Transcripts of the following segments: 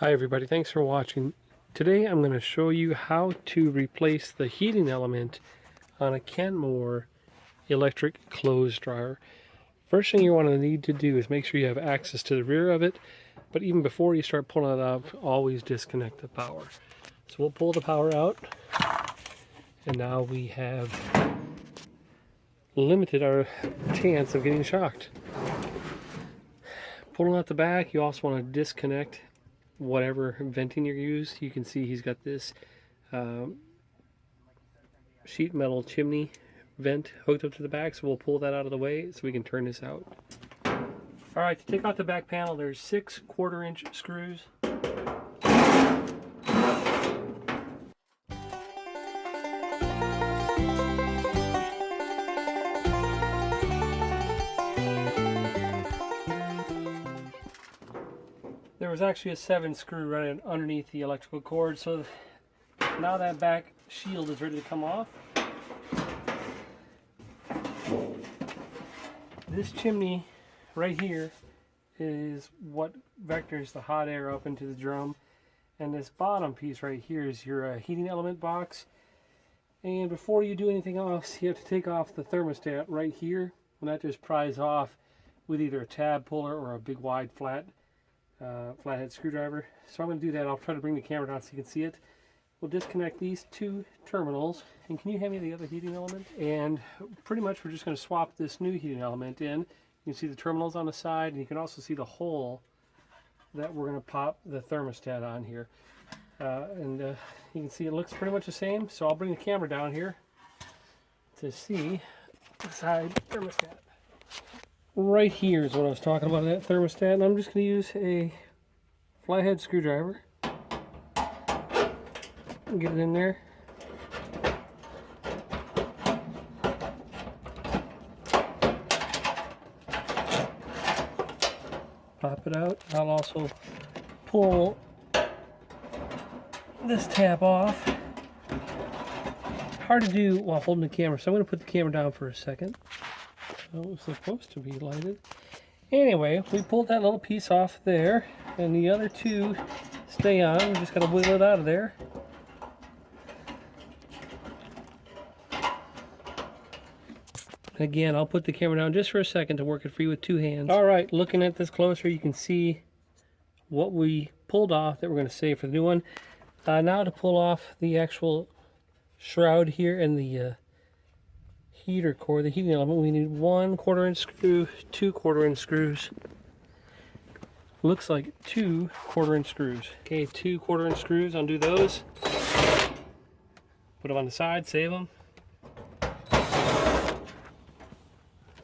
Hi everybody, thanks for watching. Today I'm going to show you how to replace the heating element on a Kenmore electric clothes dryer. First thing you want to need to do is make sure you have access to the rear of it, but even before you start pulling it out, always disconnect the power. So we'll pull the power out, and now we have limited our chance of getting shocked. Pulling out the back, you also want to disconnect whatever venting you use. You can see he's got this sheet metal chimney vent hooked up to the back, so we'll pull that out of the way so we can turn this out. Alright, to take out the back panel, there's 6 1/4-inch screws. There was actually a 7 screw running underneath the electrical cord, so now that back shield is ready to come off. This chimney right here is what vectors the hot air up into the drum, and this bottom piece right here is your heating element box. And before you do anything else, you have to take off the thermostat right here, and that just pries off with either a tab puller or a big wide flathead screwdriver. So I'm going to do that. I'll try to bring the camera down so you can see it. We'll disconnect these 2 terminals, and can you hand me the other heating element? And pretty much we're just going to swap this new heating element in. You can see the terminals on the side, and you can also see the hole that we're going to pop the thermostat on here. You can see it looks pretty much the same, so I'll bring the camera down here to see the side thermostat. Right here is what I was talking about, that thermostat, and I'm just going to use a flathead screwdriver and get it in there. Pop it out. I'll also pull this tab off. Hard to do while holding the camera, so I'm going to put the camera down for a second. So it was supposed to be lighted. Anyway, we pulled that little piece off there, and the other 2 stay on. We just got to wiggle it out of there. Again, I'll put the camera down just for a second to work it for you with 2 hands. Alright, looking at this closer, you can see what we pulled off that we're going to save for the new one. Now to pull off the actual shroud here and the heater core, the heating element, we need 1 1/4-inch screw, 2 1/4-inch screws. Looks like 2 1/4-inch screws. Okay, 2 1/4-inch screws, undo those. Put them on the side, save them.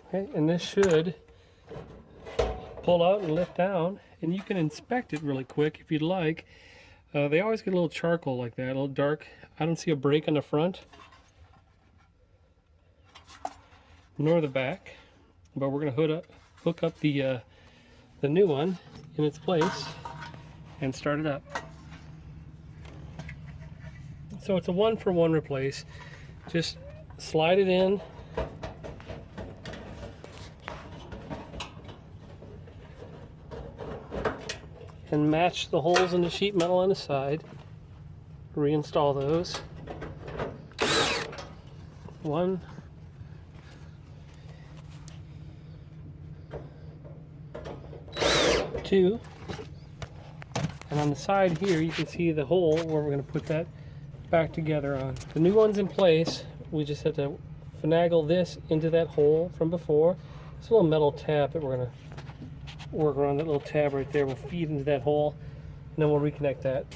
Okay, and this should pull out and lift down, and you can inspect it really quick if you'd like. They always get a little charcoal like that, a little dark. I don't see a break on the front nor the back, but we're going to hook up the new one in its place and start it up. So it's a 1-for-1 replace. Just slide it in. And match the holes in the sheet metal on the side. Reinstall those. 1, 2, and on the side here you can see the hole where we're going to put that back together on. The new one's in place. We just have to finagle this into that hole from before. It's a little metal tab that we're going to work around. That little tab right there will feed into that hole, and then we'll reconnect that.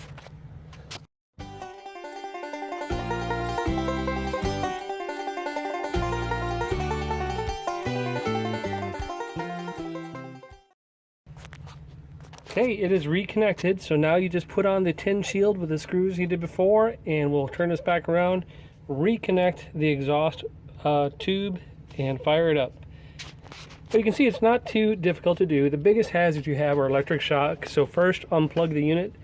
Okay, it is reconnected, so now you just put on the tin shield with the screws you did before, and we'll turn this back around, reconnect the exhaust tube, and fire it up. But you can see it's not too difficult to do. The biggest hazard you have are electric shock, so first unplug the unit.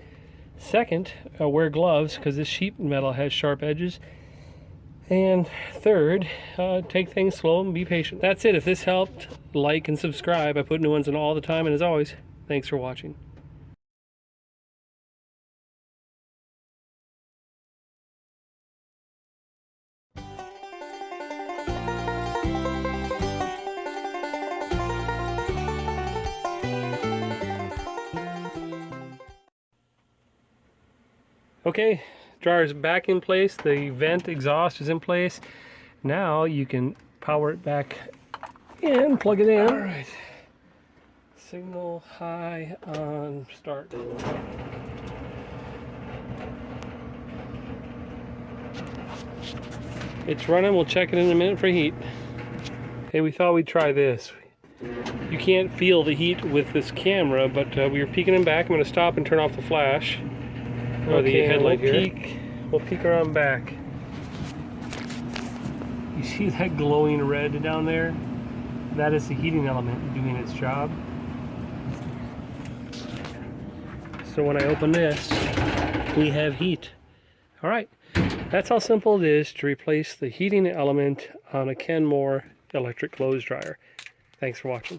Second, wear gloves because this sheet metal has sharp edges. And third, take things slow and be patient. That's it. If this helped, like and subscribe. I put new ones in all the time, and as always, thanks for watching. Okay, dryer's back in place. The vent exhaust is in place. Now you can power it back in, plug it in. All right. Signal high on start. It's running. We'll check it in a minute for heat. Hey, we thought we'd try this. You can't feel the heat with this camera, but we were peeking in back. I'm going to stop and turn off the flash. Or the headlight here. We'll peek around back. You see that glowing red down there? That is the heating element doing its job. So when I open this, we have heat. All right, that's how simple it is to replace the heating element on a Kenmore electric clothes dryer. Thanks for watching.